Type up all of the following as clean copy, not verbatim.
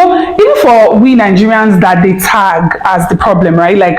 even for we Nigerians that they tag as the problem, right? Like,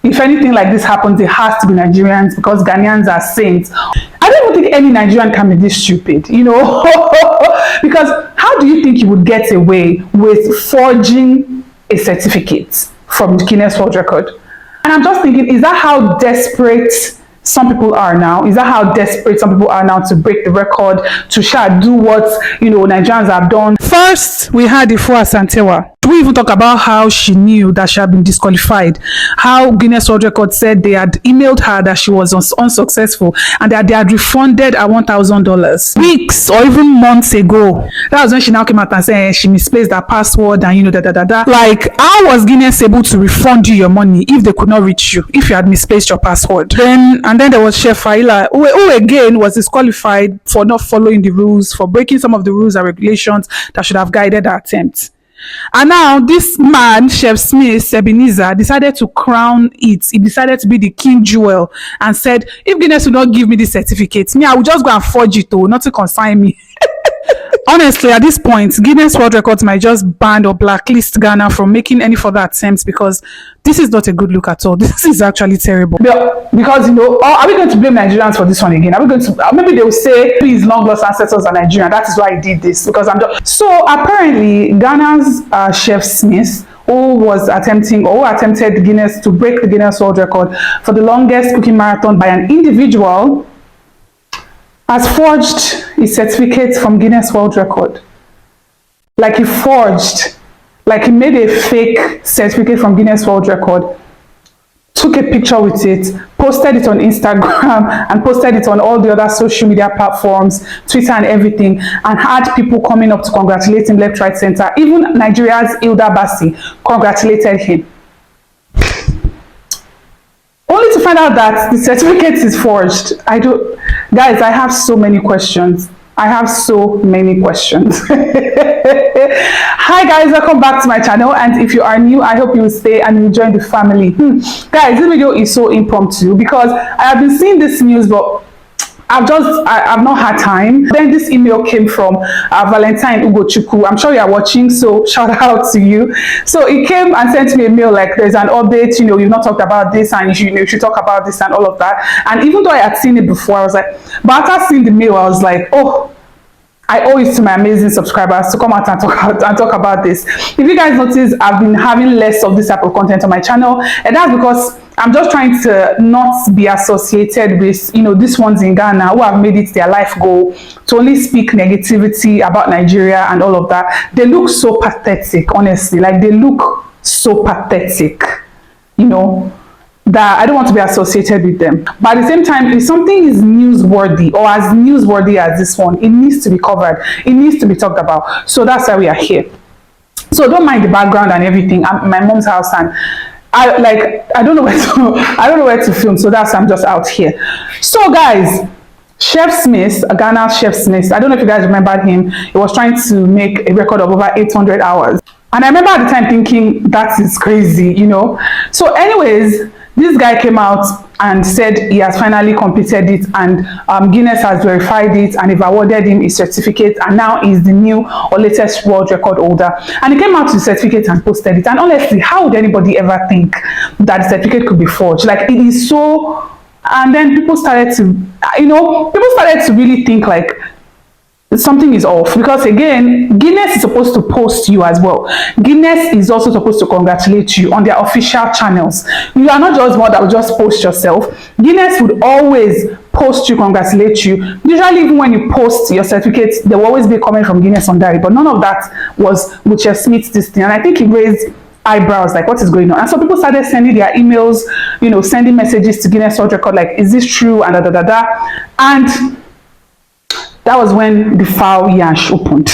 if anything like this happens, it has to be Nigerians because Ghanaians are saints. I don't even think any Nigerian can be this stupid, because how do you think you would get away with forging a certificate from the Guinness World Record? And I'm just thinking, is that how desperate some people are now? Is that how desperate some people are now to break the record, to do what, Nigerians have done? First, we had Ifua Santewa. We even talk about how she knew that she had been disqualified, how Guinness World Record said they had emailed her that she was unsuccessful and that they had refunded her $1,000 weeks or even months ago. That was when she now came out and said she misplaced her password and Like, how was Guinness able to refund you your money if they could not reach you, if you had misplaced your password? And then there was Chef Faila, who again was disqualified for not following the rules, for breaking some of the rules and regulations that should have guided her attempt. And now this man, Chef Smith Ebenezer, decided to crown it. He decided to be the king jewel and said, if Guinness will not give me this certificate, I will just go and forge it, not to consign me. Honestly, at this point, Guinness World Records might just ban or blacklist Ghana from making any further attempts because this is not a good look at all. This is actually terrible. Because, are we going to blame Nigerians for this one again? Are we going to, maybe they will say, his long lost ancestors are Nigerian. That is why he did this. Because So apparently, Ghana's Chef Smith, who attempted Guinness to break the Guinness World Record for the longest cooking marathon by an individual, has forged his certificate from Guinness World Record. Like he made a fake certificate from Guinness World Record, took a picture with it, posted it on Instagram and posted it on all the other social media platforms, Twitter and everything, and had people coming up to congratulate him left, right, center. Even Nigeria's Hilda Basi congratulated him. Only to find out that the certificate is forged. Guys, I have so many questions. Hi guys, welcome back to my channel, and if you are new, I hope you will stay and you will join the family. Guys, this video is so impromptu because I have been seeing this news, but I've not had time. Then this email came from Valentine Ugochukwu. I'm sure you are watching, so shout out to you. So he came and sent me a mail like, there's an update, you've not talked about this and you should talk about this and all of that. And even though I had seen it before, I was like, but after seeing the mail, I was like, oh, I owe it to my amazing subscribers to come out and talk about this. If you guys notice, I've been having less of this type of content on my channel, and that's because I'm just trying to not be associated with, these ones in Ghana who have made it their life goal to only speak negativity about Nigeria and all of that. They look so pathetic, honestly. Like, they look so pathetic, that I don't want to be associated with them. But at the same time, if something is newsworthy or as newsworthy as this one, it needs to be covered. It needs to be talked about. So that's why we are here. So don't mind the background and everything. I'm in my mom's house and I don't know where to film. So that's why I'm just out here. So guys, Chef Smith, a Ghana Chef Smith, I don't know if you guys remember him. He was trying to make a record of over 800 hours. And I remember at the time thinking, that is crazy, So anyways, this guy came out and said he has finally completed it, and Guinness has verified it, and they've awarded him his certificate, and now he's the new or latest world record holder. And he came out with the certificate and posted it. And honestly, how would anybody ever think that the certificate could be forged? Like, it is so. And then people started to really think like something is off, because again, Guinness is supposed to post you as well. Guinness is also supposed to congratulate you on their official channels. You are not just one that will just post yourself. Guinness would always post you, congratulate you. Usually, even when you post your certificate, there will always be a comment from Guinness on that. But none of that was with Chef Smith's this thing. And I think it raised eyebrows, like, what is going on? And so people started sending their emails, sending messages to Guinness World Record, like, is this true? And And that was when the foul yash opened.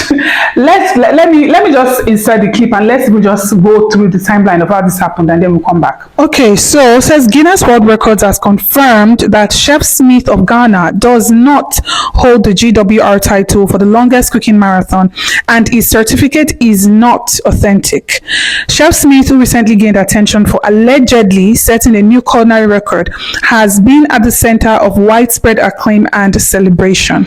let me just insert the clip and let's just go through the timeline of how this happened, and then we'll come back. Okay, so it says Guinness World Records has confirmed that Chef Smith of Ghana does not hold the GWR title for the longest cooking marathon, and his certificate is not authentic. Chef Smith, who recently gained attention for allegedly setting a new culinary record, has been at the center of widespread acclaim and celebration.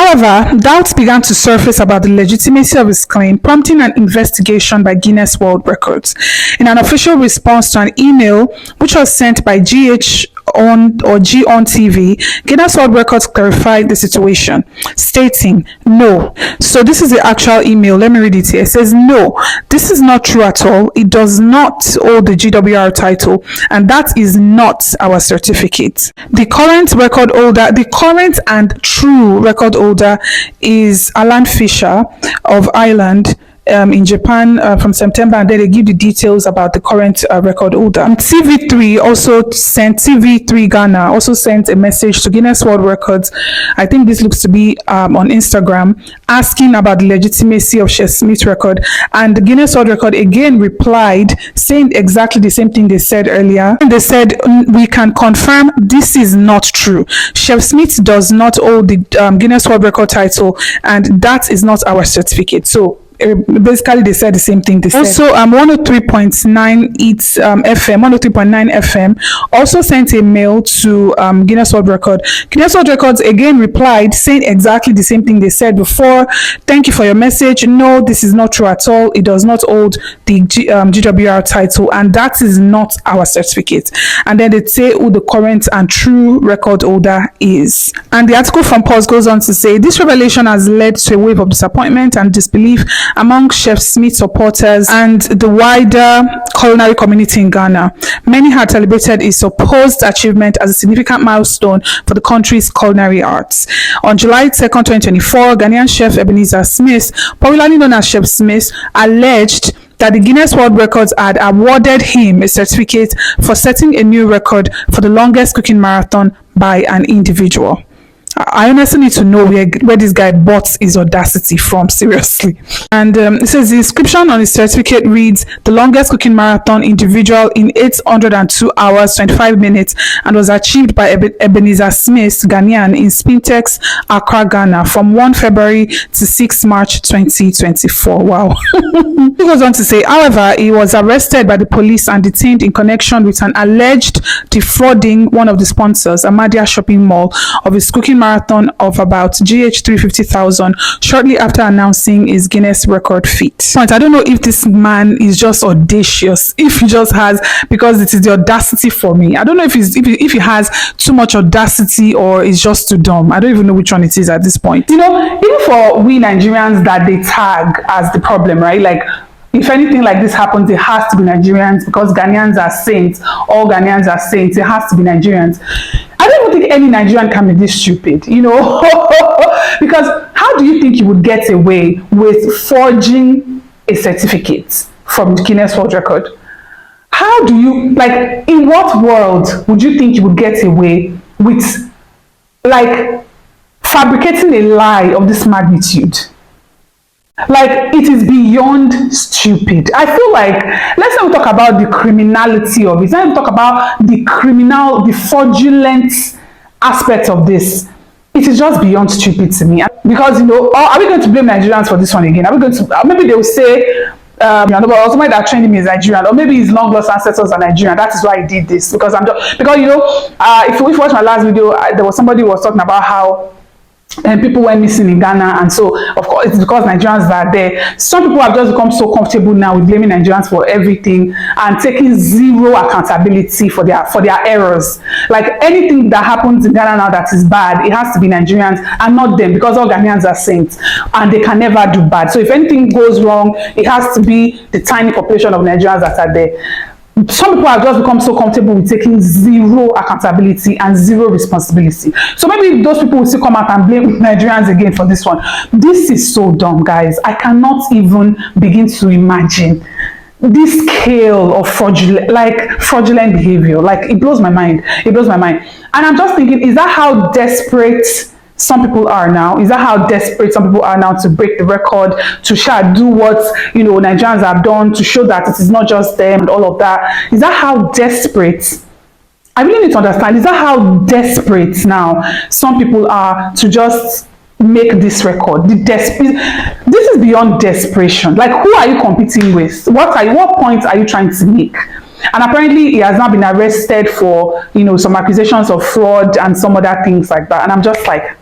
However, doubts began to surface about the legitimacy of his claim, prompting an investigation by Guinness World Records. In an official response to an email which was sent by G on TV, Guinness World Records clarified the situation, stating, "No." So this is the actual email. Let me read it here. It says, "No, this is not true at all. It does not hold the GWR title, and that is not our certificate. The current and true record holder is Alan Fisher of Ireland." In Japan from September, and then they give the details about the current record holder. TV3 Ghana also sent a message to Guinness World Records. I think this looks to be on Instagram, asking about the legitimacy of Chef Smith's record. And the Guinness World Record again replied, saying exactly the same thing they said earlier. And they said, "We can confirm this is not true. Chef Smith does not hold the Guinness World Record title, and that is not our certificate." So basically they said the same thing they said. Also 103.9 FM also sent a mail to Guinness World Record. Guinness World Records again replied, saying exactly the same thing they said before. "Thank you for your message. No, this is not true at all. It does not hold the GWR title, and that is not our certificate." And then they say who the current and true record holder is. And the article from Pulse goes on to say, "This revelation has led to a wave of disappointment and disbelief among Chef Smith supporters and the wider culinary community in Ghana. Many had celebrated his supposed achievement as a significant milestone for the country's culinary arts." On July 2nd, 2024, Ghanaian chef Ebenezer Smith, popularly known as Chef Smith, alleged that the Guinness World Records had awarded him a certificate for setting a new record for the longest cooking marathon by an individual. I honestly need to know where this guy bought his audacity from, seriously. And it says the inscription on his certificate reads, "The longest cooking marathon individual in 802 hours, 25 minutes, and was achieved by Ebenezer Smith, Ghanaian, in Spintex, Accra, Ghana, from 1 February to 6 March 2024. Wow. He goes on to say, however, he was arrested by the police and detained in connection with an alleged defrauding one of the sponsors, Amadia Shopping Mall, of his cooking marathon of about GH 350,000 shortly after announcing his Guinness record feat. I don't know if this man is just audacious, if he just has, because it is the audacity for me. I don't know if he has too much audacity or is just too dumb. I don't even know which one it is at this point. Even for we Nigerians that they tag as the problem, right? Like, if anything like this happens, it has to be Nigerians because Ghanaians are saints. All Ghanaians are saints. It has to be Nigerians. I don't even think any Nigerian can be this stupid, because how do you think you would get away with forging a certificate from Guinness World Record? How do you, in what world would you think you would get away with, fabricating a lie of this magnitude? It is beyond stupid. I feel like, let's not talk about the criminality of it. Let's talk about the fraudulent aspect of this. It is just beyond stupid to me. Because, are we going to blame Nigerians for this one again? Are we going to, maybe they will say, somebody that trained him is Nigerian, or maybe his long lost ancestors are Nigerian. That is why he did this. Because if you watch my last video, there was somebody who was talking about how people went missing in Ghana, and so of course it's because Nigerians are there. Some people have just become so comfortable now with blaming Nigerians for everything and taking zero accountability for their errors. Anything that happens in Ghana now that is bad, it has to be Nigerians and not them, because all Ghanaians are saints and they can never do bad. So if anything goes wrong, it has to be the tiny population of Nigerians that are there. Some people have just become so comfortable with taking zero accountability and zero responsibility. So maybe those people will still come out and blame Nigerians again for this one. This is so dumb, guys. I cannot even begin to imagine this scale of fraudulent behavior. It blows my mind. It blows my mind. And I'm just thinking, is that how desperate some people are now? Is that how desperate some people are now to break the record, to do what Nigerians have done, to show that it is not just them and all of that? Is that how desperate? I really need to understand, is that how desperate now some people are to just make this record? This is beyond desperation. Who are you competing with? What point are you trying to make? And apparently he has now been arrested for some accusations of fraud and some other things like that. And I'm just like,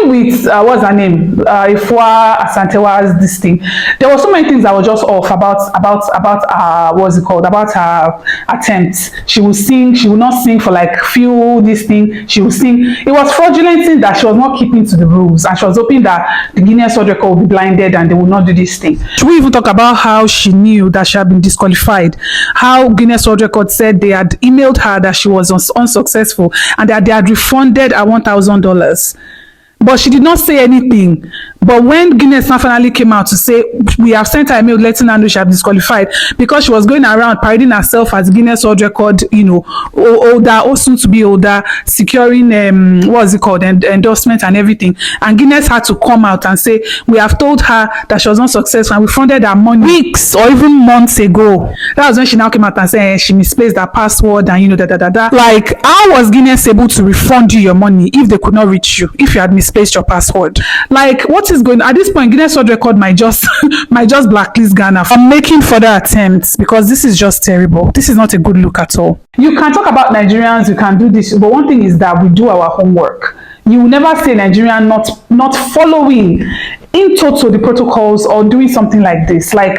Even with what's her name, Ifua Asantewa's this thing, there were so many things that were just off about what's it called, about her attempts. She would sing, she would not sing for like few this thing. She would sing. It was fraudulent thing that she was not keeping to the rules, and she was hoping that the Guinness World Record would be blinded and they would not do this thing. Should we even talk about how she knew that she had been disqualified? How Guinness World Record said they had emailed her that she was unsuccessful and that they had refunded her $1,000. But she did not say anything. But when Guinness now finally came out to say, we have sent her a mail letting her know she had disqualified, because she was going around parading herself as Guinness World Record, you know, older, or soon to be older, securing what's it called, endorsement and everything. And Guinness had to come out and say, we have told her that she was not successful and we funded her money weeks or even months ago. That was when she now came out and said she misplaced her password and, you know, Like, how was Guinness able to refund you your money if they could not reach you, if you had misplaced your password? Like, what is going at this point? Guinness World Record might just blacklist Ghana from making further attempts, because this is just terrible. This is not a good look at all. You can talk about Nigerians, you can do this, but one thing is that we do our homework. You will never see a Nigerian not following in total the protocols or doing something like this. Like,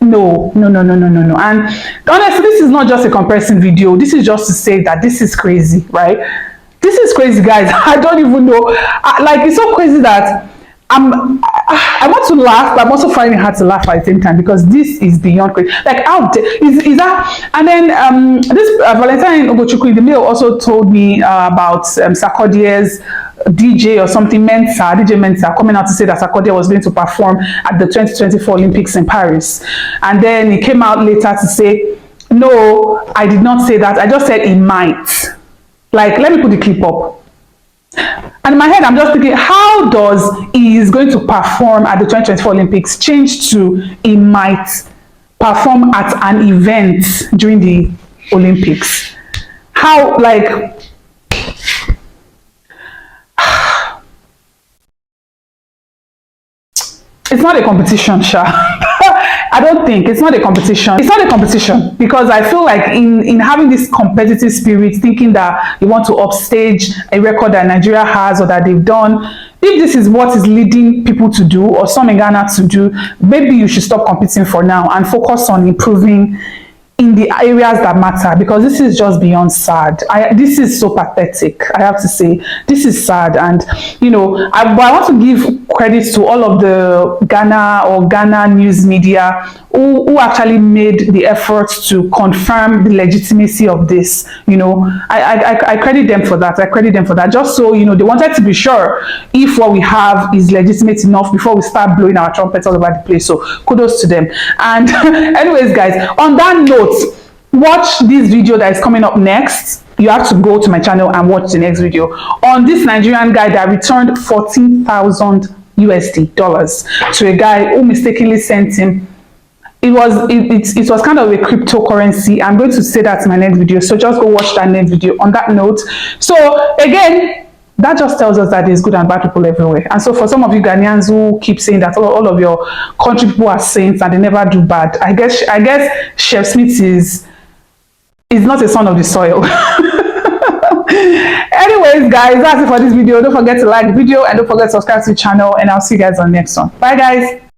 no. And honestly, this is not just a comparison video. This is just to say that this is crazy, right? This is crazy, guys. I don't even know. Like, it's so crazy that I want to laugh, but I'm also finding it hard to laugh at the same time, because this is beyond crazy. Like, how is that? And then this Valentine Ogochukwu in the mail also told me about Sarkodie's DJ or something, DJ Mensa, coming out to say that Sarkodie was going to perform at the 2024 Olympics in Paris. And then he came out later to say, no, I did not say that. I just said he might. Like, let me put the clip up. And in my head, I'm just thinking, how does he is going to perform at the 2024 Olympics change to he might perform at an event during the Olympics? How, like, it's not a competition, Sha. I don't think it's not a competition. It's not a competition, because I feel like in having this competitive spirit, thinking that you want to upstage a record that Nigeria has or that they've done, if this is what is leading people to do, or some in Ghana to do, maybe you should stop competing for now and focus on improving in the areas that matter, because this is just beyond sad. This is so pathetic, I have to say. This is sad. And you know, I want to give credit to all of the Ghana news media who actually made the effort to confirm the legitimacy of this. You know, I credit them for that. I credit them for that. Just so, you know, they wanted to be sure if what we have is legitimate enough before we start blowing our trumpets all over the place. So kudos to them. And anyways, guys, on that note, watch this video that is coming up next. You have to go to my channel and watch the next video on this Nigerian guy that returned 14,000 USD dollars to a guy who mistakenly sent him. It was kind of a cryptocurrency. I'm going to say that in my next video, so just go watch that next video. On that note, so again, that just tells us that there's good and bad people everywhere. And so for some of you Ghanaians who keep saying that all of your country people are saints and they never do bad, I guess Chef Smith is not a son of the soil. Anyways, guys, that's it for this video. Don't forget to like the video and don't forget to subscribe to the channel, and I'll see you guys on the next one. Bye, guys.